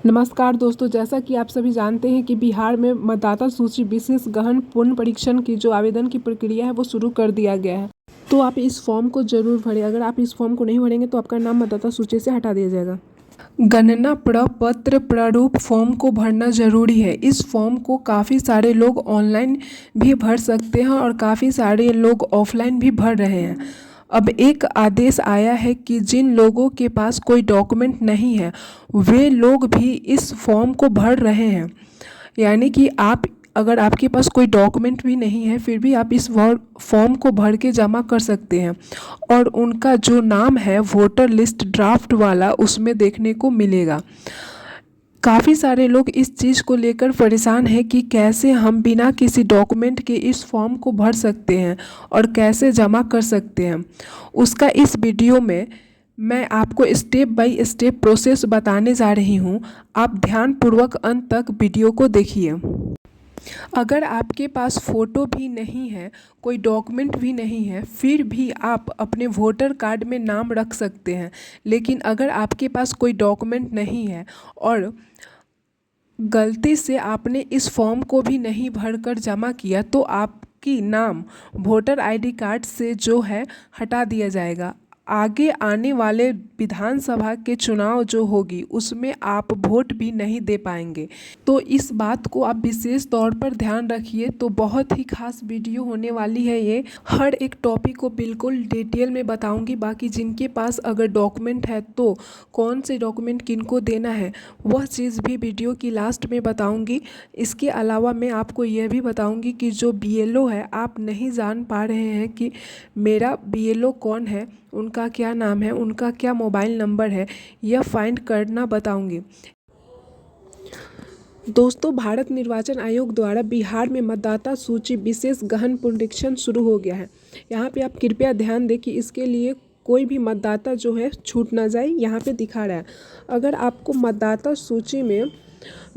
नमस्कार दोस्तों, जैसा कि आप सभी जानते हैं कि बिहार में मतदाता सूची विशेष गहन पुनरीक्षण की जो आवेदन की प्रक्रिया है वो शुरू कर दिया गया है। तो आप इस फॉर्म को जरूर भरें। अगर आप इस फॉर्म को नहीं भरेंगे तो आपका नाम मतदाता सूची से हटा दिया जाएगा। गणना प्रपत्र प्रारूप फॉर्म को भरना जरूरी है। इस फॉर्म को काफ़ी सारे लोग ऑनलाइन भी भर सकते हैं और काफ़ी सारे लोग ऑफलाइन भी भर रहे हैं। अब एक आदेश आया है कि जिन लोगों के पास कोई डॉक्यूमेंट नहीं है वे लोग भी इस फॉर्म को भर रहे हैं। यानी कि अगर आपके पास कोई डॉक्यूमेंट भी नहीं है फिर भी आप इस फॉर्म को भर के जमा कर सकते हैं और उनका जो नाम है वोटर लिस्ट ड्राफ्ट वाला उसमें देखने को मिलेगा। काफ़ी सारे लोग इस चीज़ को लेकर परेशान हैं कि कैसे हम बिना किसी डॉक्यूमेंट के इस फॉर्म को भर सकते हैं और कैसे जमा कर सकते हैं। उसका इस वीडियो में मैं आपको स्टेप बाय स्टेप प्रोसेस बताने जा रही हूँ। आप ध्यानपूर्वक अंत तक वीडियो को देखिए। अगर आपके पास फ़ोटो भी नहीं है, कोई डॉक्यूमेंट भी नहीं है, फिर भी आप अपने वोटर कार्ड में नाम रख सकते हैं। लेकिन अगर आपके पास कोई डॉक्यूमेंट नहीं है और गलती से आपने इस फॉर्म को भी नहीं भरकर जमा किया तो आपकी नाम वोटर आईडी कार्ड से जो है हटा दिया जाएगा। आगे आने वाले विधानसभा के चुनाव जो होगी उसमें आप वोट भी नहीं दे पाएंगे। तो इस बात को आप विशेष तौर पर ध्यान रखिए। तो बहुत ही खास वीडियो होने वाली है ये। हर एक टॉपिक को बिल्कुल डिटेल में बताऊंगी। बाकी जिनके पास अगर डॉक्यूमेंट है तो कौन से डॉक्यूमेंट किनको देना है वह चीज़ भी वीडियो की लास्ट में बताऊंगी। इसके अलावा मैं आपको यह भी बताऊंगी कि जो बीएलओ है, आप नहीं जान पा रहे हैं कि मेरा बीएलओ कौन है, उनका क्या नाम है, उनका क्या मोबाइल नंबर है, यह फाइंड करना बताऊंगी। दोस्तों, भारत निर्वाचन आयोग द्वारा बिहार में मतदाता सूची विशेष गहन पुनरीक्षण शुरू हो गया है। यहाँ पे आप कृपया ध्यान दें कि इसके लिए कोई भी मतदाता जो है छूट ना जाए। यहाँ पे दिखा रहा है अगर आपको मतदाता सूची में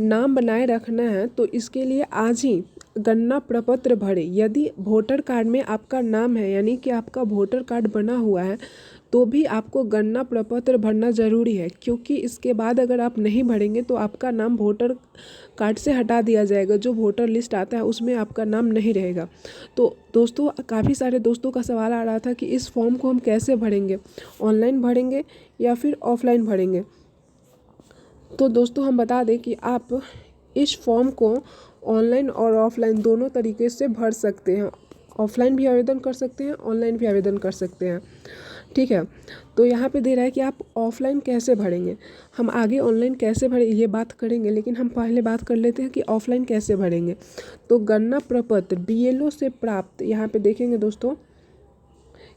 नाम बनाए रखना है तो इसके लिए आज ही गणना प्रपत्र भरें। यदि वोटर कार्ड में आपका नाम है यानी कि आपका वोटर कार्ड बना हुआ है तो भी आपको गणना प्रपत्र भरना ज़रूरी है, क्योंकि इसके बाद अगर आप नहीं भरेंगे तो आपका नाम वोटर कार्ड से हटा दिया जाएगा। जो वोटर लिस्ट आता है उसमें आपका नाम नहीं रहेगा। तो दोस्तों, काफ़ी सारे दोस्तों का सवाल आ रहा था कि इस फॉर्म को हम कैसे भरेंगे, ऑनलाइन भरेंगे या फिर ऑफलाइन भरेंगे। तो दोस्तों, हम बता दें कि आप इस फॉर्म को ऑनलाइन और ऑफलाइन दोनों तरीके से भर सकते हैं। ऑफलाइन भी आवेदन कर सकते हैं, ऑनलाइन भी आवेदन कर सकते हैं। ठीक है, तो यहाँ पे दे रहा है कि आप ऑफलाइन कैसे भरेंगे। हम आगे ऑनलाइन कैसे भरें ये बात करेंगे, लेकिन हम पहले बात कर लेते हैं कि ऑफलाइन कैसे भरेंगे। तो गणना प्रपत्र बीएलओ से प्राप्त, यहाँ पे देखेंगे दोस्तों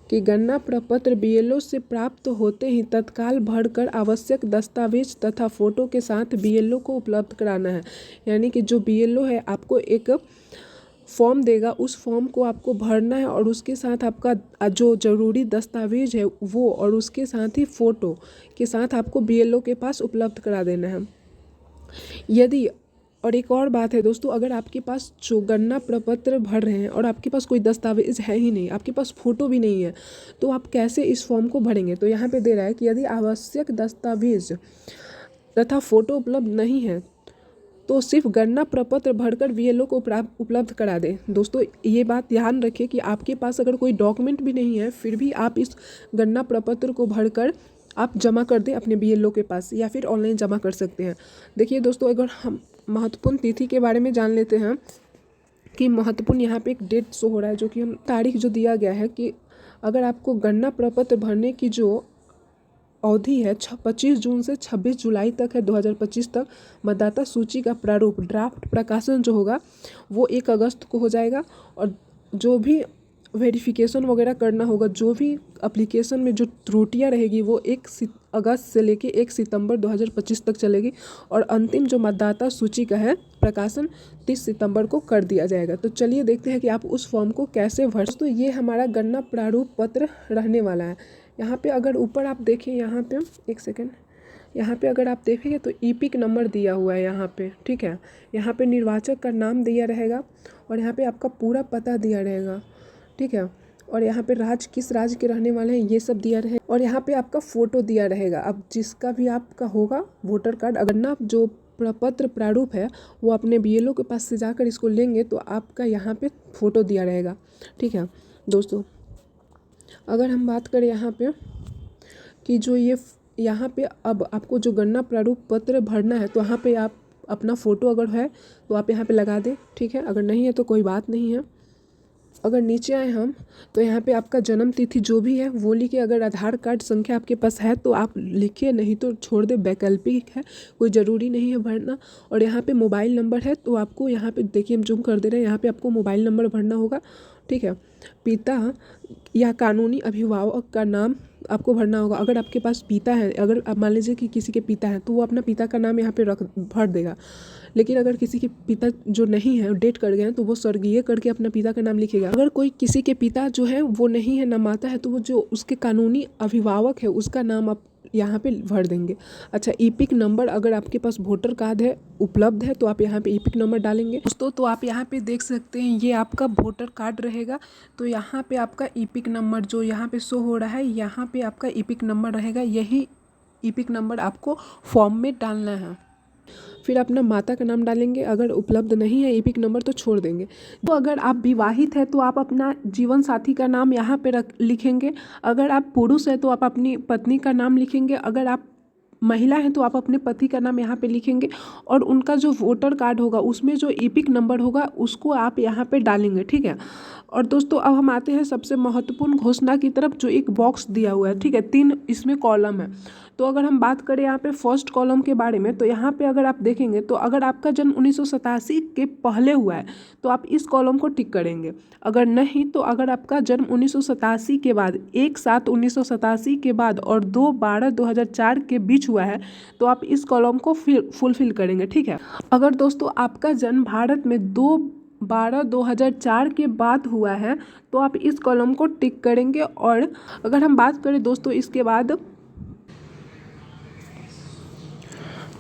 कि गणना प्रपत्र बीएलओ से प्राप्त होते ही तत्काल भरकर आवश्यक दस्तावेज तथा फोटो के साथ बीएलओ को उपलब्ध कराना है। यानी कि जो बीएलओ है आपको एक फॉर्म देगा, उस फॉर्म को आपको भरना है और उसके साथ आपका जो ज़रूरी दस्तावेज है वो और उसके साथ ही फ़ोटो के साथ आपको बीएलओ के पास उपलब्ध करा देना है। यदि और एक और बात है दोस्तों, अगर आपके पास जो गणना प्रपत्र भर रहे हैं और आपके पास कोई दस्तावेज है ही नहीं, आपके पास फ़ोटो भी नहीं है, तो आप कैसे इस फॉर्म को भरेंगे। तो यहाँ पे दे रहा है कि यदि आवश्यक दस्तावेज तथा फ़ोटो उपलब्ध नहीं है तो सिर्फ गणना प्रपत्र भरकर बीएलओ को उपलब्ध करा दें। दोस्तों, ये बात ध्यान रखें कि आपके पास अगर कोई डॉक्यूमेंट भी नहीं है फिर भी आप इस गणना प्रपत्र को भरकर आप जमा कर दें अपने बीएलओ के पास, या फिर ऑनलाइन जमा कर सकते हैं। देखिए दोस्तों, अगर हम महत्वपूर्ण तिथि के बारे में जान लेते हैं कि महत्वपूर्ण यहाँ पे एक डेट शो हो रहा है, जो कि हम तारीख जो दिया गया है कि अगर आपको गणना प्रपत्र भरने की जो अवधि है 25 जून से 26 जुलाई तक है 2025 तक, मतदाता सूची का प्रारूप ड्राफ्ट प्रकाशन जो होगा वो 1 अगस्त को हो जाएगा। और जो भी वेरिफिकेशन वगैरह करना होगा, जो भी एप्लीकेशन में जो त्रुटियां रहेगी वो 1 अगस्त से लेके 1 सितंबर 2025 तक चलेगी। और अंतिम जो मतदाता सूची का है प्रकाशन 30 सितंबर को कर दिया जाएगा। तो चलिए देखते हैं कि आप उस फॉर्म को कैसे भर। तो ये हमारा गणना प्रारूप पत्र रहने वाला है। यहाँ पे अगर ऊपर आप देखें, यहाँ पे एक सेकेंड, यहाँ पे अगर आप देखेंगे तो ईपिक नंबर दिया हुआ है यहाँ पे। ठीक है, यहाँ पे निर्वाचक का नाम दिया रहेगा और यहाँ पे आपका पूरा पता दिया रहेगा। ठीक है, और यहाँ पे राज्य किस राज्य के रहने वाले हैं ये सब दिया रहे, और यहाँ पे आपका फ़ोटो दिया रहेगा। अब जिसका भी आपका होगा वोटर कार्ड, अगर ना जो प्रपत्र प्रारूप है वो अपने BLO के पास से जाकर इसको लेंगे तो आपका यहाँ पे फ़ोटो दिया रहेगा। ठीक है दोस्तों, अगर हम बात करें यहाँ पे कि जो ये यहाँ पे अब आपको जो गणना प्रारूप पत्र भरना है तो यहाँ पे आप अपना फ़ोटो अगर है तो आप यहाँ पे लगा दें। ठीक है, अगर नहीं है तो कोई बात नहीं है। अगर नीचे आए हम तो यहाँ पे आपका जन्म तिथि जो भी है वो लिखिए। अगर आधार कार्ड संख्या आपके पास है तो आप लिखिए, नहीं तो छोड़ दे, वैकल्पिक है, कोई ज़रूरी नहीं है भरना। और यहाँ पे मोबाइल नंबर है तो आपको यहाँ पे देखिए हम जूम कर दे रहे हैं, यहाँ पे आपको मोबाइल नंबर भरना होगा। ठीक है, पिता या कानूनी अभिभावक का नाम आपको भरना होगा। अगर आपके पास पिता है, अगर आप मान लीजिए कि किसी के पिता हैं तो वो अपना पिता का नाम यहाँ पे भर देगा। लेकिन अगर किसी के पिता जो नहीं है, डेट कर गए हैं, तो वो स्वर्गीय करके अपना पिता का नाम लिखेगा। अगर कोई किसी के पिता जो है वो नहीं है, ना माता है, तो वो जो उसके कानूनी अभिभावक है उसका नाम आप यहाँ पे भर देंगे। अच्छा, ईपिक नंबर, अगर आपके पास वोटर कार्ड है उपलब्ध है तो आप यहाँ पे ईपिक नंबर डालेंगे। दोस्तों तो आप यहाँ पे देख सकते हैं ये आपका वोटर कार्ड रहेगा, तो यहाँ पे आपका ईपिक नंबर जो यहाँ पे शो हो रहा है, यहाँ पे आपका ईपिक नंबर रहेगा। यही ईपिक नंबर आपको फॉर्म में डालना है। फिर अपना माता का नाम डालेंगे, अगर उपलब्ध नहीं है ईपिक नंबर तो छोड़ देंगे। तो अगर आप विवाहित है तो आप अपना जीवन साथी का नाम यहाँ पे लिखेंगे। अगर आप पुरुष है तो आप अपनी पत्नी का नाम लिखेंगे। अगर आप महिला हैं तो आप अपने पति का नाम यहाँ पे लिखेंगे, और उनका जो वोटर कार्ड होगा उसमें जो ईपिक नंबर होगा उसको आप यहाँ पे डालेंगे। ठीक है, और दोस्तों अब हम आते हैं सबसे महत्वपूर्ण घोषणा की तरफ, जो एक बॉक्स दिया हुआ है। ठीक है, 3 इसमें कॉलम है। तो अगर हम बात करें यहाँ पे फर्स्ट कॉलम के बारे में, तो यहाँ पे अगर आप देखेंगे तो अगर आपका जन्म 1987 के पहले हुआ है तो आप इस कॉलम को टिक करेंगे। अगर नहीं तो अगर आपका जन्म 1987 के बाद 1/7/1987 के बाद और 2/12/2004 के बीच हुआ है तो आप इस कॉलम को फुलफिल करेंगे। ठीक है, अगर दोस्तों आपका जन्म भारत में 2/12/2004 के बाद हुआ है तो आप इस कॉलम को टिक करेंगे। और अगर हम बात करें दोस्तों इसके बाद,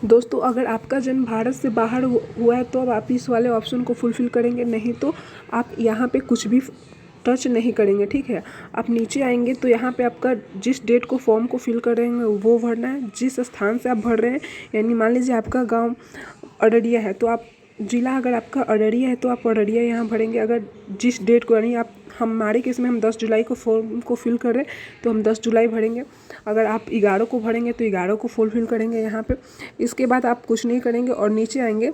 दोस्तों अगर आपका जन्म भारत से बाहर हुआ है तो अब आप इस वाले ऑप्शन को फुलफिल करेंगे, नहीं तो आप यहाँ पे कुछ भी टच नहीं करेंगे। ठीक है, आप नीचे आएंगे तो यहाँ पे आपका जिस डेट को फॉर्म को फिल करेंगे वो भरना है, जिस स्थान से आप भर रहे हैं। यानी मान लीजिए आपका गांव अररिया है तो आप जिला, अगर आपका अररिया है तो आप अररिया यहाँ भरेंगे। अगर जिस डेट को, यानी आप हमारे केस में हम 10 जुलाई को फॉर्म को फिल कर रहे हैं तो हम 10 जुलाई भरेंगे। अगर आप 11 को भरेंगे तो 11 को फुलफिल करेंगे यहाँ पे। इसके बाद आप कुछ नहीं करेंगे और नीचे आएंगे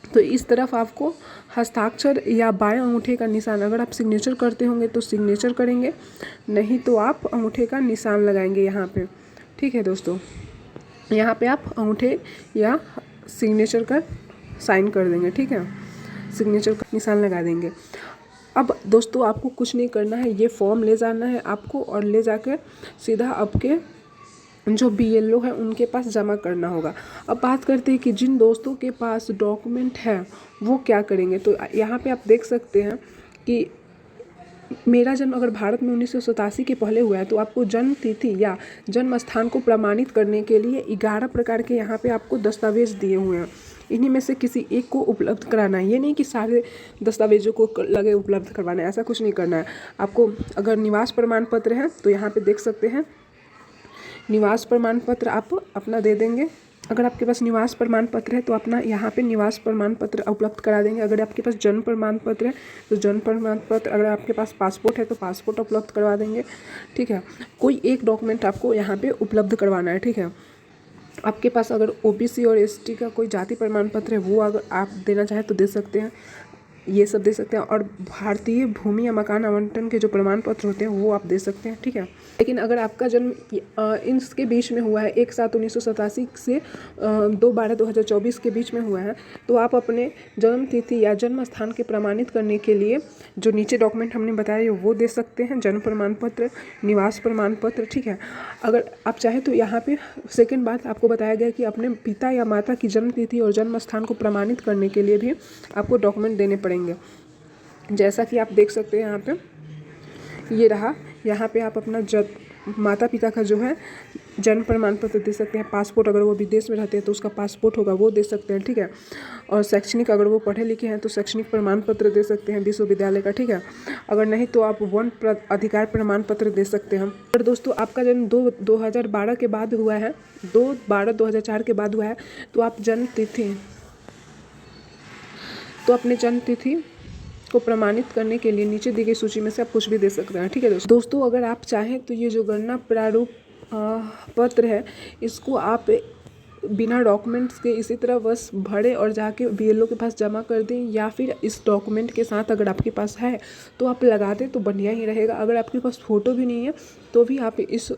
तो इस तरफ आपको हस्ताक्षर या बाएं अंगूठे का निशान, अगर आप सिग्नेचर करते होंगे तो सिग्नेचर करेंगे, नहीं तो आप अंगूठे का निशान लगाएंगे यहाँ पे। ठीक है दोस्तों, यहाँ पे आप अंगूठे या सिग्नेचर का साइन कर देंगे। ठीक है, सिग्नेचर का निशान लगा देंगे। अब दोस्तों आपको कुछ नहीं करना है, ये फॉर्म ले जाना है आपको और ले जाकर सीधा आपके जो BLO है उनके पास जमा करना होगा। अब बात करते हैं कि जिन दोस्तों के पास डॉक्यूमेंट है वो क्या करेंगे। तो यहाँ पे आप देख सकते हैं कि मेरा जन्म अगर भारत में 1987 के पहले हुआ है तो आपको जन्म तिथि या जन्म स्थान को प्रमाणित करने के लिए 11 प्रकार के यहाँ पे आपको दस्तावेज दिए हुए हैं। इन्हीं में से किसी एक को उपलब्ध कराना है। ये नहीं कि सारे दस्तावेजों को लगे उपलब्ध करवाना है, ऐसा कुछ नहीं करना है आपको। अगर निवास प्रमाण पत्र है तो यहाँ पे देख सकते हैं निवास प्रमाण पत्र आप अपना दे देंगे। अगर आपके पास निवास प्रमाण पत्र है तो अपना यहाँ पे निवास प्रमाण पत्र उपलब्ध करा देंगे। अगर आपके पास जन्म प्रमाण पत्र है तो जन्म प्रमाण पत्र, अगर आपके पास पासपोर्ट है तो पासपोर्ट उपलब्ध करवा देंगे। ठीक है, कोई एक डॉक्यूमेंट आपको यहाँ पे उपलब्ध करवाना है। ठीक है, आपके पास अगर OBC और ST का कोई जाति प्रमाण पत्र है वो अगर आप देना चाहें तो दे सकते हैं, ये सब दे सकते हैं। और भारतीय भूमि या मकान आवंटन के जो प्रमाण पत्र होते हैं वो आप दे सकते हैं। ठीक है, लेकिन अगर आपका जन्म इनके बीच में हुआ है 1/7/1987 से 2/12/2024 के बीच में हुआ है तो आप अपने जन्म तिथि या जन्म स्थान के प्रमाणित करने के लिए जो नीचे डॉक्यूमेंट हमने बताया वो दे सकते हैं, जन्म प्रमाण पत्र, निवास प्रमाण पत्र। ठीक है, अगर आप चाहें तो यहाँ पे सेकेंड बात आपको बताया गया कि अपने पिता या माता की जन्म तिथि और जन्म स्थान को प्रमाणित करने के लिए भी आपको डॉक्यूमेंट देने पड़ेंगे। जैसा कि आप देख सकते हैं यहाँ पे ये रहा, यहाँ पे आप अपना माता पिता का जो है जन्म प्रमाण पत्र दे सकते हैं। पासपोर्ट, अगर वो विदेश में रहते हैं तो उसका पासपोर्ट होगा वो दे सकते हैं, ठीक है। और शैक्षणिक, अगर वो पढ़े लिखे हैं तो शैक्षणिक प्रमाण पत्र दे सकते हैं विश्वविद्यालय का, ठीक है। अगर नहीं तो आप वन अधिकार प्रमाण पत्र दे सकते हैं। और दोस्तों आपका जन्म 2012 के बाद हुआ है, 2/12/2004 के बाद हुआ है, तो आप जन्म तिथि तो अपने जन्म तिथि को प्रमाणित करने के लिए नीचे दी गई सूची में से आप कुछ भी दे सकते हैं, ठीक है दोस्तों। अगर आप चाहें तो ये जो गणना प्रारूप पत्र है इसको आप बिना डॉक्यूमेंट्स के इसी तरह बस भरें और जाके बीएलओ के पास जमा कर दें, या फिर इस डॉक्यूमेंट के साथ अगर आपके पास है तो आप लगा दें तो बढ़िया ही रहेगा। अगर आपके पास फ़ोटो भी नहीं है तो भी आप इस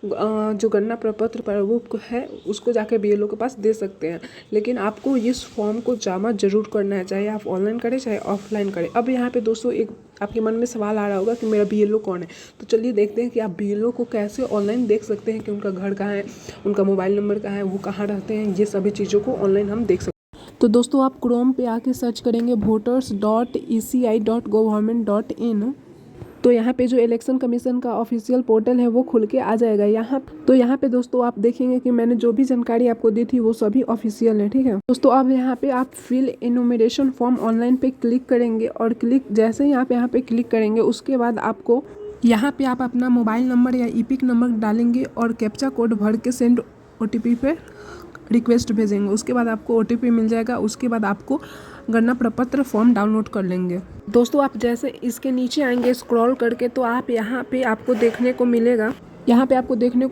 जो गणना प्रपत्र प्रारूप है उसको जाके बीएलओ के पास दे सकते हैं। लेकिन आपको इस फॉर्म को जमा जरूर करना है, चाहे आप ऑनलाइन करें चाहे ऑफलाइन करें। अब यहाँ पे दोस्तों एक आपके मन में सवाल आ रहा होगा कि मेरा बीएलओ कौन है, तो चलिए देखते हैं कि आप बीएलओ को कैसे ऑनलाइन देख सकते हैं कि उनका घर कहाँ है, उनका मोबाइल नंबर कहाँ है, वो कहाँ रहते हैं, ये सभी चीज़ों को ऑनलाइन हम देख सकते हैं। तो दोस्तों आप क्रोम पे आके सर्च करेंगे voters.eci.government.in, तो यहाँ पे जो इलेक्शन कमीशन का ऑफिशियल पोर्टल है वो खुल के आ जाएगा। यहाँ पे दोस्तों आप देखेंगे कि मैंने जो भी जानकारी आपको दी थी वो सभी ऑफिशियल है, ठीक है दोस्तों। अब यहाँ पे आप फिल इनुमरेशन फॉर्म ऑनलाइन पे क्लिक करेंगे और जैसे ही आप यहाँ पे क्लिक करेंगे उसके बाद आपको यहाँ पे आप अपना मोबाइल नंबर या ईपिक नंबर डालेंगे और कैप्चा कोड भर के सेंड OTP पे रिक्वेस्ट भेजेंगे। उसके बाद आपको OTP मिल जाएगा। उसके बाद आपको गणना प्रपत्र फॉर्म डाउनलोड कर लेंगे। दोस्तों आप जैसे इसके नीचे आएंगे स्क्रॉल करके तो आप यहाँ पे आपको देखने को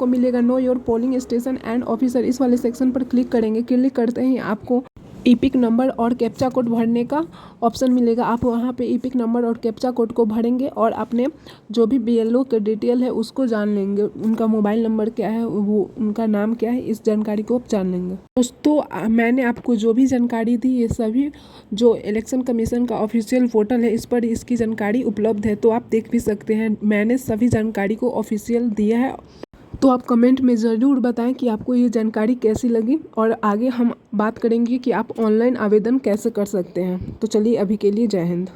मिलेगा know your polling station and officer, इस वाले सेक्शन पर क्लिक करेंगे। क्लिक करते ही आपको ईपिक नंबर और कैप्चा कोड भरने का ऑप्शन मिलेगा। आप वहाँ पे ईपिक नंबर और कैप्चा कोड को भरेंगे और अपने जो भी बीएलओ के डिटेल है उसको जान लेंगे। उनका मोबाइल नंबर क्या है, वो उनका नाम क्या है, इस जानकारी को आप जान लेंगे। दोस्तों मैंने आपको जो भी जानकारी दी ये सभी जो इलेक्शन कमीशन का ऑफिशियल पोर्टल है इस पर इसकी जानकारी उपलब्ध है, तो आप देख भी सकते हैं। मैंने सभी जानकारी को ऑफिशियल दिया है। तो आप कमेंट में ज़रूर बताएं कि आपको ये जानकारी कैसी लगी, और आगे हम बात करेंगे कि आप ऑनलाइन आवेदन कैसे कर सकते हैं। तो चलिए अभी के लिए जय हिंद।